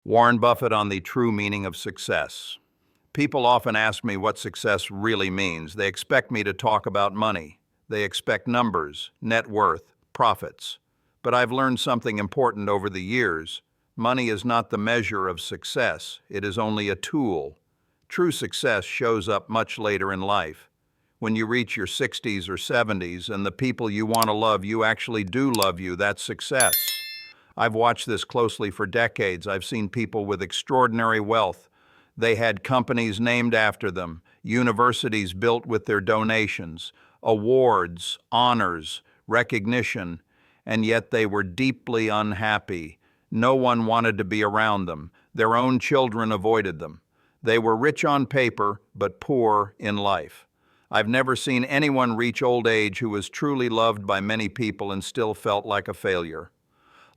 Warren Buffett on the true meaning of success. People often ask me what success really means. They expect me to talk about money. They expect numbers, net worth, profits. But I've learned something important over the years. Money is not the measure of success. It is only a tool. True success shows up much later in life. When you reach your 60s or 70s and the people you want to love you actually do love you, that's success. I've watched this closely for decades. I've seen people with extraordinary wealth. They had companies named after them, universities built with their donations, awards, honors, recognition, and yet they were deeply unhappy. No one wanted to be around them. Their own children avoided them. They were rich on paper, but poor in life. I've never seen anyone reach old age who was truly loved by many people and still felt like a failure.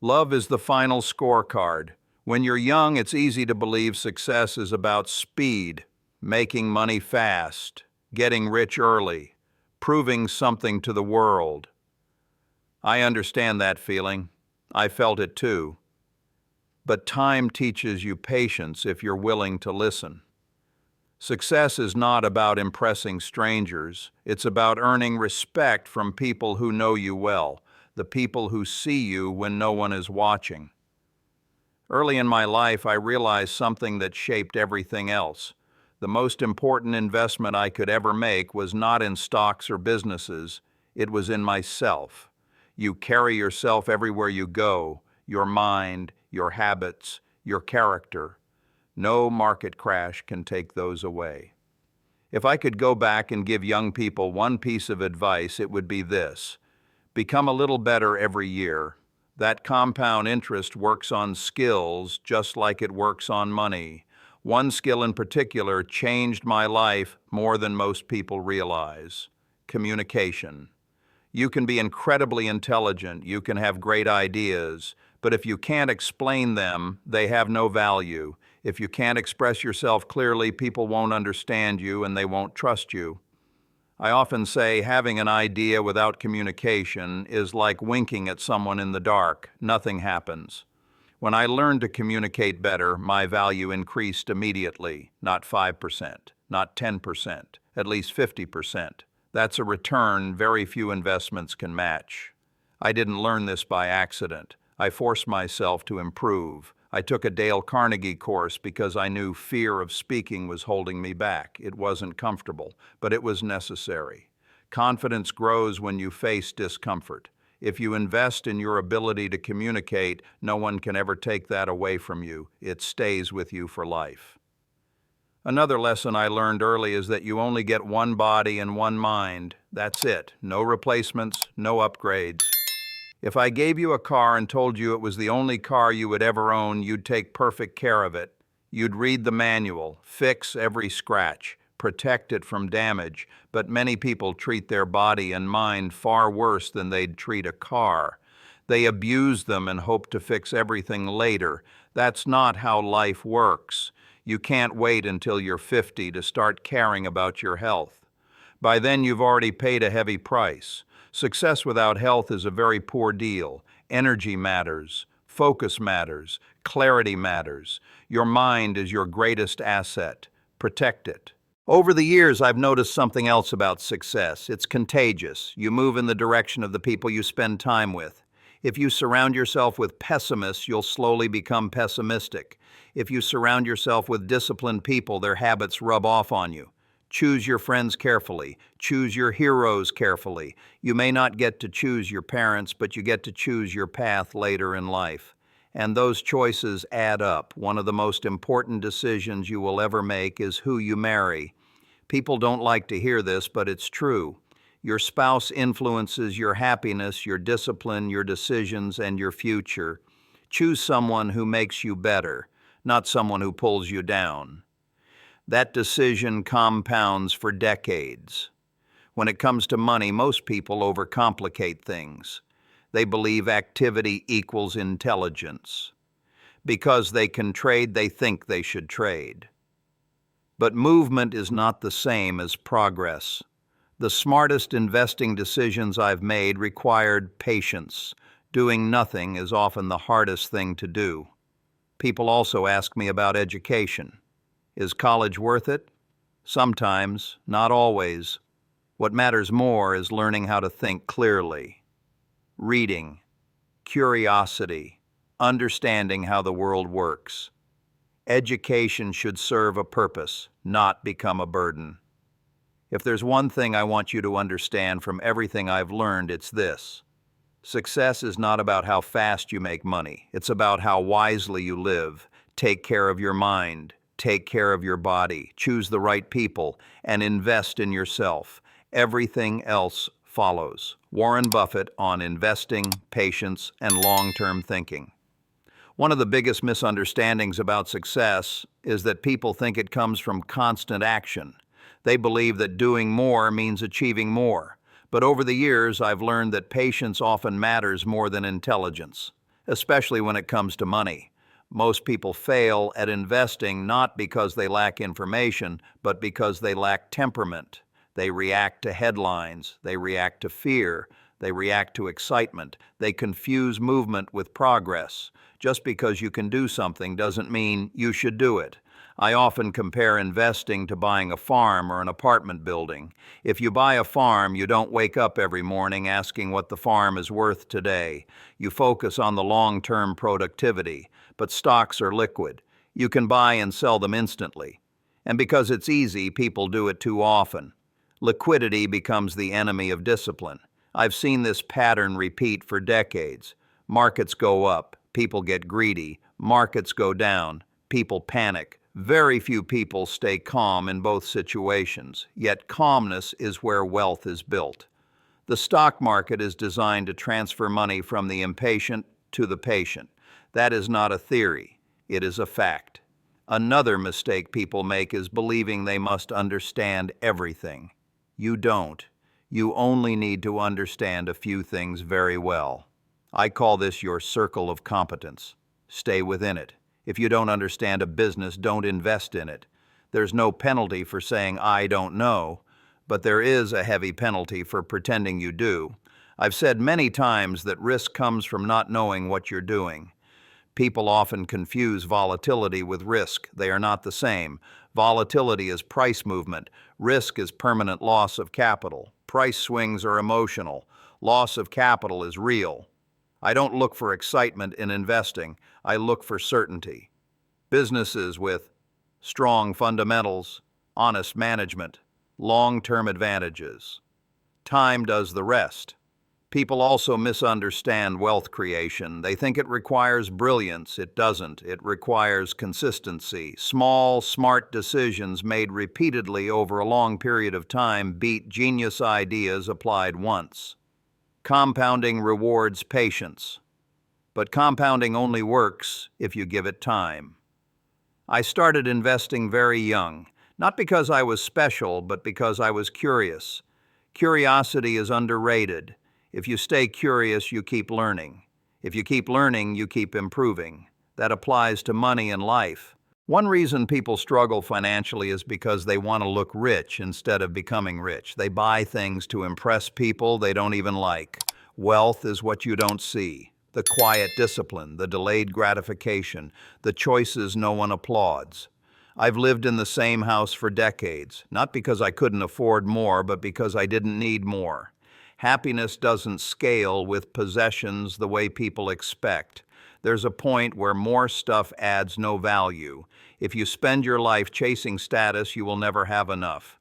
Love is the final scorecard. When you're young, it's easy to believe success is about speed, making money fast, getting rich early, proving something to the world. I understand that feeling. I felt it too. But time teaches you patience if you're willing to listen. Success is not about impressing strangers. It's about earning respect from people who know you well, the people who see you when no one is watching. Early in my life, I realized something that shaped everything else. The most important investment I could ever make was not in stocks or businesses, it was in myself. You carry yourself everywhere you go, your mind, your habits, your character. No market crash can take those away. If I could go back and give young people one piece of advice, it would be this. Become a little better every year. That compound interest works on skills just like it works on money. One skill in particular changed my life more than most people realize. Communication. You can be incredibly intelligent, you can have great ideas, but if you can't explain them, they have no value. If you can't express yourself clearly, people won't understand you and they won't trust you. I often say having an idea without communication is like winking at someone in the dark. Nothing happens. When I learned to communicate better, my value increased immediately. Not 5%, not 10%, at least 50%. That's a return very few investments can match. I didn't learn this by accident. I forced myself to improve. I took a Dale Carnegie course because I knew fear of speaking was holding me back. It wasn't comfortable, but it was necessary. Confidence grows when you face discomfort. If you invest in your ability to communicate, no one can ever take that away from you. It stays with you for life. Another lesson I learned early is that you only get one body and one mind. That's it. No replacements, no upgrades. If I gave you a car and told you it was the only car you would ever own, you'd take perfect care of it. You'd read the manual, fix every scratch, protect it from damage, but many people treat their body and mind far worse than they'd treat a car. They abuse them and hope to fix everything later. That's not how life works. You can't wait until you're 50 to start caring about your health. By then, you've already paid a heavy price. Success without health is a very poor deal. Energy matters, focus matters, clarity matters. Your mind is your greatest asset. Protect it. Over the years, I've noticed something else about success. It's contagious. You move in the direction of the people you spend time with. If you surround yourself with pessimists, you'll slowly become pessimistic. If you surround yourself with disciplined people, their habits rub off on you. Choose your friends carefully. Choose your heroes carefully. You may not get to choose your parents, but you get to choose your path later in life. And those choices add up. One of the most important decisions you will ever make is who you marry. People don't like to hear this, but it's true. Your spouse influences your happiness, your discipline, your decisions, and your future. Choose someone who makes you better, not someone who pulls you down. That decision compounds for decades. When it comes to money, most people overcomplicate things. They believe activity equals intelligence. Because they can trade, they think they should trade. But movement is not the same as progress. The smartest investing decisions I've made required patience. Doing nothing is often the hardest thing to do. People also ask me about education. Is college worth it? Sometimes, not always. What matters more is learning how to think clearly. Reading, curiosity, understanding how the world works. Education should serve a purpose, not become a burden. If there's one thing I want you to understand from everything I've learned, it's this. Success is not about how fast you make money. It's about how wisely you live. Take care of your mind. Take care of your body. Choose the right people and invest in yourself. Everything else follows. Warren Buffett on investing, patience, and long-term thinking. One of the biggest misunderstandings about success is that people think it comes from constant action. They believe that doing more means achieving more. But over the years, I've learned that patience often matters more than intelligence, especially when it comes to money. Most people fail at investing not because they lack information, but because they lack temperament. They react to headlines, they react to fear, they react to excitement, they confuse movement with progress. Just because you can do something doesn't mean you should do it. I often compare investing to buying a farm or an apartment building. If you buy a farm, you don't wake up every morning asking what the farm is worth today. You focus on the long-term productivity, but stocks are liquid. You can buy and sell them instantly. And because it's easy, people do it too often. Liquidity becomes the enemy of discipline. I've seen this pattern repeat for decades. Markets go up, people get greedy. Markets go down, people panic. Very few people stay calm in both situations, yet calmness is where wealth is built. The stock market is designed to transfer money from the impatient to the patient. That is not a theory, it is a fact. Another mistake people make is believing they must understand everything. You don't. You only need to understand a few things very well. I call this your circle of competence. Stay within it. If you don't understand a business, don't invest in it. There's no penalty for saying, I don't know, but there is a heavy penalty for pretending you do. I've said many times that risk comes from not knowing what you're doing. People often confuse volatility with risk. They are not the same. Volatility is price movement. Risk is permanent loss of capital. Price swings are emotional. Loss of capital is real. I don't look for excitement in investing. I look for certainty. Businesses with strong fundamentals, honest management, long-term advantages. Time does the rest. People also misunderstand wealth creation. They think it requires brilliance. It doesn't. It requires consistency. Small, smart decisions made repeatedly over a long period of time beat genius ideas applied once. Compounding rewards patience, but compounding only works if you give it time. I started investing very young, not because I was special, but because I was curious. Curiosity is underrated. If you stay curious, you keep learning. If you keep learning, you keep improving. That applies to money and life. One reason people struggle financially is because they want to look rich instead of becoming rich. They buy things to impress people they don't even like. Wealth is what you don't see. The quiet discipline, the delayed gratification, the choices no one applauds. I've lived in the same house for decades, not because I couldn't afford more, but because I didn't need more. Happiness doesn't scale with possessions the way people expect. There's a point where more stuff adds no value. If you spend your life chasing status, you will never have enough.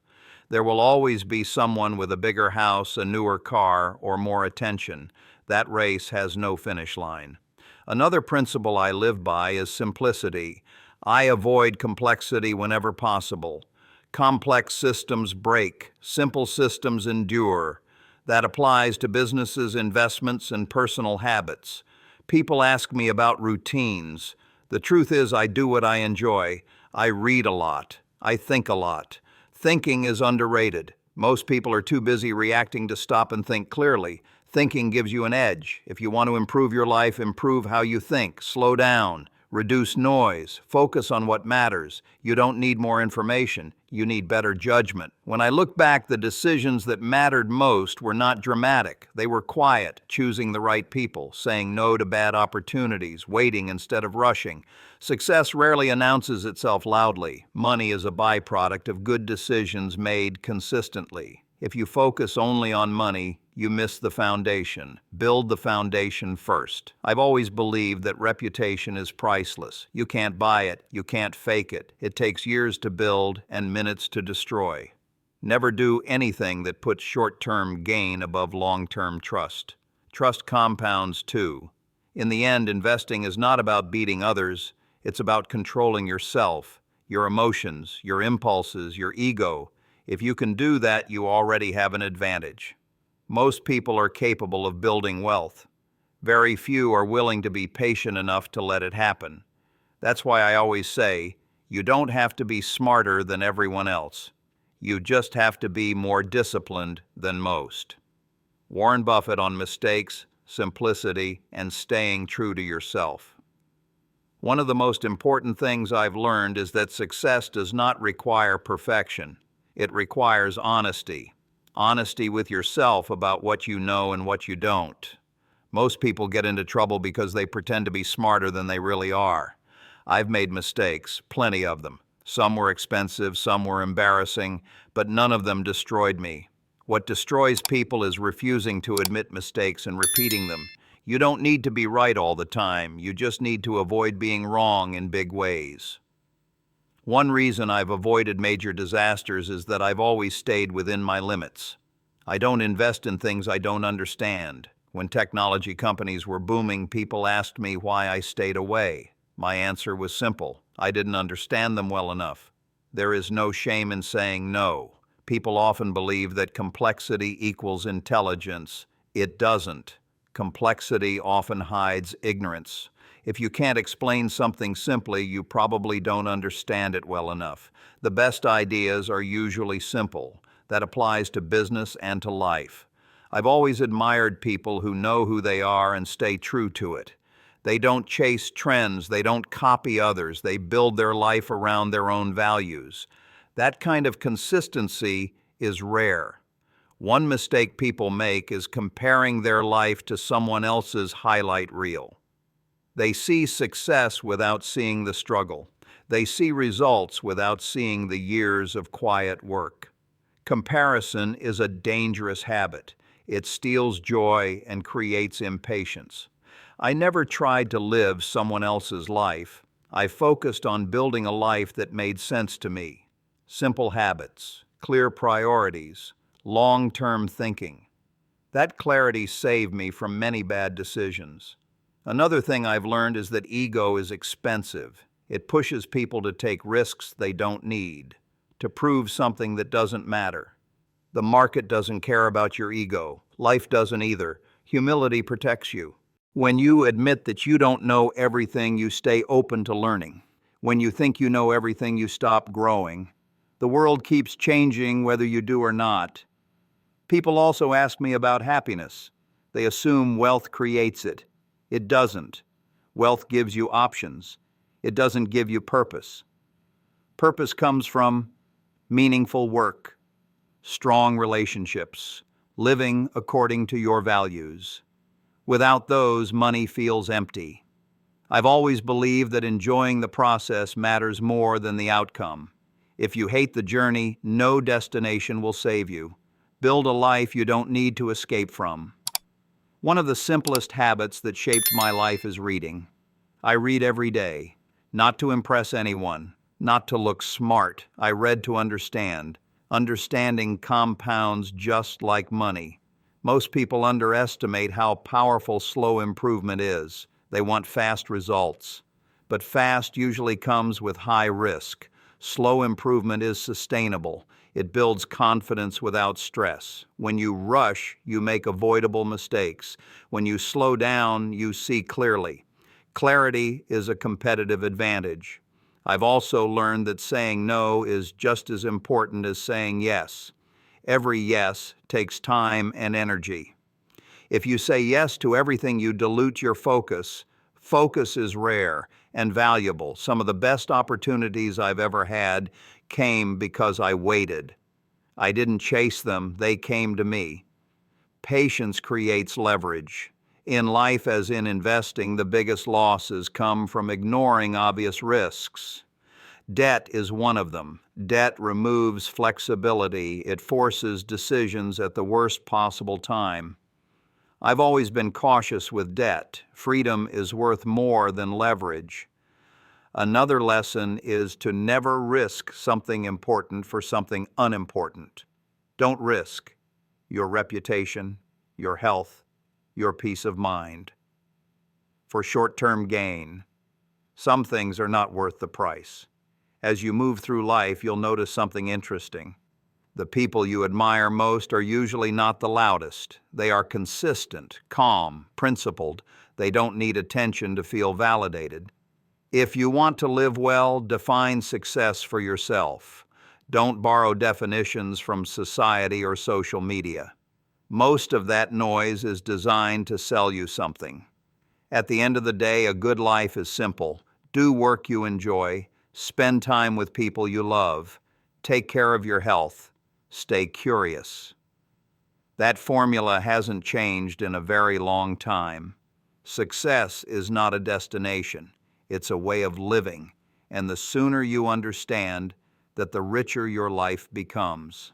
There will always be someone with a bigger house, a newer car, or more attention. That race has no finish line. Another principle I live by is simplicity. I avoid complexity whenever possible. Complex systems break, simple systems endure. That applies to businesses, investments, and personal habits. People ask me about routines. The truth is, I do what I enjoy. I read a lot. I think a lot. Thinking is underrated. Most people are too busy reacting to stop and think clearly. Thinking gives you an edge. If you want to improve your life, improve how you think. Slow down. Reduce noise. Focus on what matters. You don't need more information. You need better judgment. When I look back, the decisions that mattered most were not dramatic. They were quiet, choosing the right people, saying no to bad opportunities, waiting instead of rushing. Success rarely announces itself loudly. Money is a byproduct of good decisions made consistently. If you focus only on money, you miss the foundation. Build the foundation first. I've always believed that reputation is priceless. You can't buy it. You can't fake it. It takes years to build and minutes to destroy. Never do anything that puts short-term gain above long-term trust. Trust compounds too. In the end, investing is not about beating others. It's about controlling yourself, your emotions, your impulses, your ego. If you can do that, you already have an advantage. Most people are capable of building wealth. Very few are willing to be patient enough to let it happen. That's why I always say, you don't have to be smarter than everyone else. You just have to be more disciplined than most. Warren Buffett on mistakes, simplicity, and staying true to yourself. One of the most important things I've learned is that success does not require perfection. It requires honesty. Honesty with yourself about what you know and what you don't. Most people get into trouble because they pretend to be smarter than they really are. I've made mistakes, plenty of them. Some were expensive, some were embarrassing, but none of them destroyed me. What destroys people is refusing to admit mistakes and repeating them. You don't need to be right all the time. You just need to avoid being wrong in big ways. One reason I've avoided major disasters is that I've always stayed within my limits. I don't invest in things I don't understand. When technology companies were booming, people asked me why I stayed away. My answer was simple. I didn't understand them well enough. There is no shame in saying no. People often believe that complexity equals intelligence. It doesn't. Complexity often hides ignorance. If you can't explain something simply, you probably don't understand it well enough. The best ideas are usually simple. That applies to business and to life. I've always admired people who know who they are and stay true to it. They don't chase trends, they don't copy others, they build their life around their own values. That kind of consistency is rare. One mistake people make is comparing their life to someone else's highlight reel. They see success without seeing the struggle. They see results without seeing the years of quiet work. Comparison is a dangerous habit. It steals joy and creates impatience. I never tried to live someone else's life. I focused on building a life that made sense to me. Simple habits, clear priorities, long-term thinking. That clarity saved me from many bad decisions. Another thing I've learned is that ego is expensive. It pushes people to take risks they don't need, to prove something that doesn't matter. The market doesn't care about your ego. Life doesn't either. Humility protects you. When you admit that you don't know everything, you stay open to learning. When you think you know everything, you stop growing. The world keeps changing whether you do or not. People also ask me about happiness. They assume wealth creates it. It doesn't. Wealth gives you options. It doesn't give you purpose. Purpose comes from meaningful work, strong relationships, living according to your values. Without those, money feels empty. I've always believed that enjoying the process matters more than the outcome. If you hate the journey, no destination will save you. Build a life you don't need to escape from. One of the simplest habits that shaped my life is reading. I read every day, not to impress anyone, not to look smart. I read to understand. Understanding compounds just like money. Most people underestimate how powerful slow improvement is. They want fast results. But fast usually comes with high risk. Slow improvement is sustainable. It builds confidence without stress. When you rush, you make avoidable mistakes. When you slow down, you see clearly. Clarity is a competitive advantage. I've also learned that saying no is just as important as saying yes. Every yes takes time and energy. If you say yes to everything, you dilute your focus. Focus is rare, and valuable. Some of the best opportunities I've ever had came because I waited. I didn't chase them, they came to me. Patience creates leverage. In life, as in investing, the biggest losses come from ignoring obvious risks. Debt is one of them. Debt removes flexibility. It forces decisions at the worst possible time. I've always been cautious with debt. Freedom is worth more than leverage. Another lesson is to never risk something important for something unimportant. Don't risk your reputation, your health, your peace of mind for short-term gain. Some things are not worth the price. As you move through life, you'll notice something interesting. The people you admire most are usually not the loudest. They are consistent, calm, principled. They don't need attention to feel validated. If you want to live well, define success for yourself. Don't borrow definitions from society or social media. Most of that noise is designed to sell you something. At the end of the day, a good life is simple. Do work you enjoy. Spend time with people you love. Take care of your health. Stay curious. That formula hasn't changed in a very long time. Success is not a destination. It's a way of living. And the sooner you understand that, the richer your life becomes.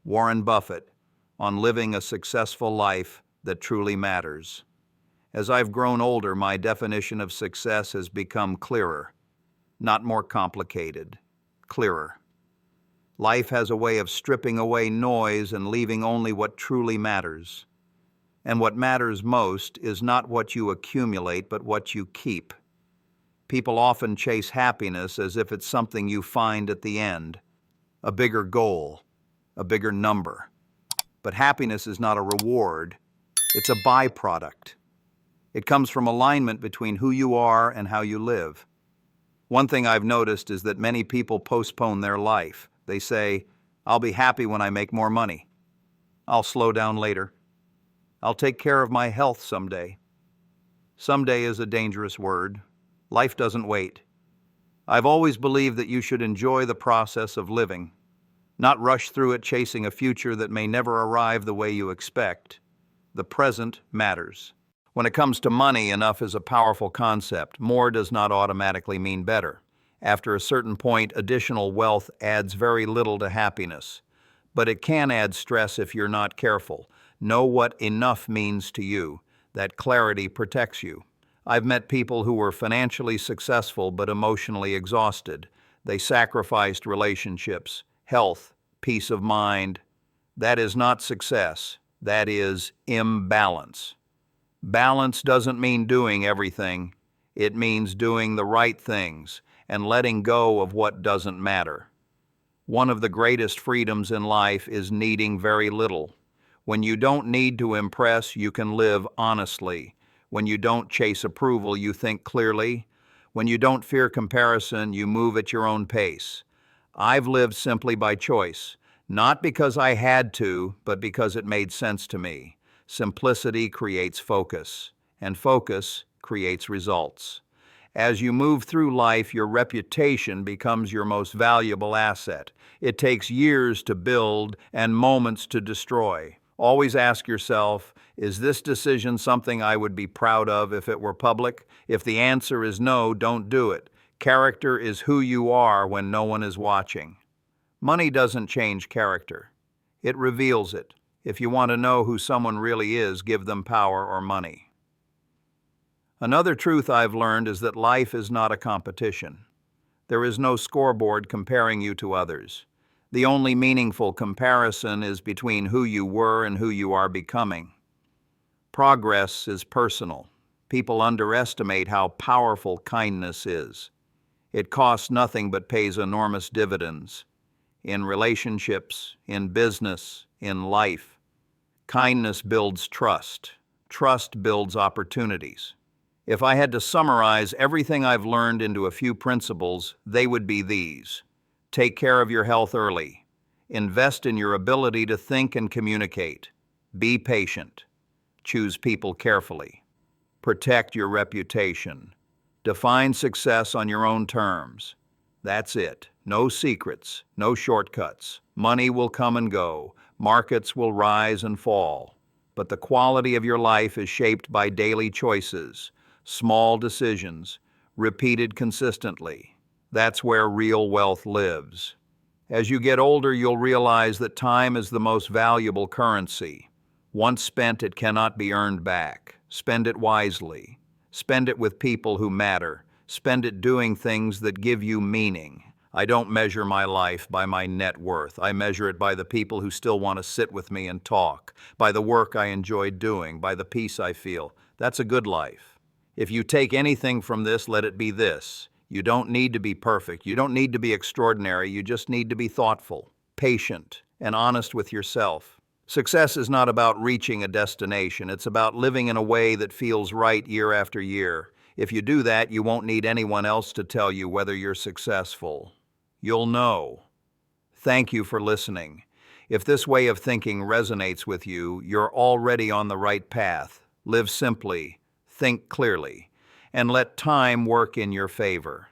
Warren Buffett, on living a successful life that truly matters. As I've grown older, my definition of success has become clearer. Not more complicated, clearer. Life has a way of stripping away noise and leaving only what truly matters. And what matters most is not what you accumulate, but what you keep. People often chase happiness as if it's something you find at the end, a bigger goal, a bigger number. But happiness is not a reward, it's a byproduct. It comes from alignment between who you are and how you live. One thing I've noticed is that many people postpone their life. They say, "I'll be happy when I make more money. I'll slow down later. I'll take care of my health someday." Someday is a dangerous word. Life doesn't wait. I've always believed that you should enjoy the process of living, not rush through it chasing a future that may never arrive the way you expect. The present matters. When it comes to money, enough is a powerful concept. More does not automatically mean better. After a certain point, additional wealth adds very little to happiness. But it can add stress if you're not careful. Know what enough means to you. That clarity protects you. I've met people who were financially successful but emotionally exhausted. They sacrificed relationships, health, peace of mind. That is not success. That is imbalance. Balance doesn't mean doing everything. It means doing the right things and letting go of what doesn't matter. One of the greatest freedoms in life is needing very little. When you don't need to impress, you can live honestly. When you don't chase approval, you think clearly. When you don't fear comparison, you move at your own pace. I've lived simply by choice, not because I had to, but because it made sense to me. Simplicity creates focus, and focus creates results. As you move through life, your reputation becomes your most valuable asset. It takes years to build and moments to destroy. Always ask yourself, is this decision something I would be proud of if it were public? If the answer is no, don't do it. Character is who you are when no one is watching. Money doesn't change character. It reveals it. If you want to know who someone really is, give them power or money. Another truth I've learned is that life is not a competition. There is no scoreboard comparing you to others. The only meaningful comparison is between who you were and who you are becoming. Progress is personal. People underestimate how powerful kindness is. It costs nothing but pays enormous dividends. In relationships, in business, in life. Kindness builds trust. Trust builds opportunities. If I had to summarize everything I've learned into a few principles, they would be these. Take care of your health early. Invest in your ability to think and communicate. Be patient. Choose people carefully. Protect your reputation. Define success on your own terms. That's it. No secrets, no shortcuts. Money will come and go. Markets will rise and fall. But the quality of your life is shaped by daily choices, small decisions, repeated consistently. That's where real wealth lives. As you get older, you'll realize that time is the most valuable currency. Once spent, it cannot be earned back. Spend it wisely. Spend it with people who matter. Spend it doing things that give you meaning. I don't measure my life by my net worth. I measure it by the people who still want to sit with me and talk, by the work I enjoy doing, by the peace I feel. That's a good life. If you take anything from this, let it be this. You don't need to be perfect. You don't need to be extraordinary. You just need to be thoughtful, patient, and honest with yourself. Success is not about reaching a destination. It's about living in a way that feels right year after year. If you do that, you won't need anyone else to tell you whether you're successful. You'll know. Thank you for listening. If this way of thinking resonates with you, you're already on the right path. Live simply, think clearly, and let time work in your favor.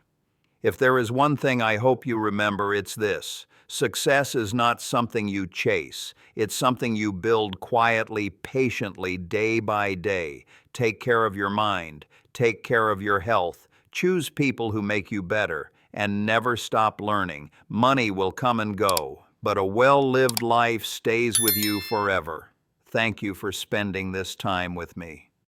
If there is one thing I hope you remember, it's this. Success is not something you chase. It's something you build quietly, patiently, day by day. Take care of your mind. Take care of your health. Choose people who make you better. And never stop learning. Money will come and go, but a well-lived life stays with you forever. Thank you for spending this time with me.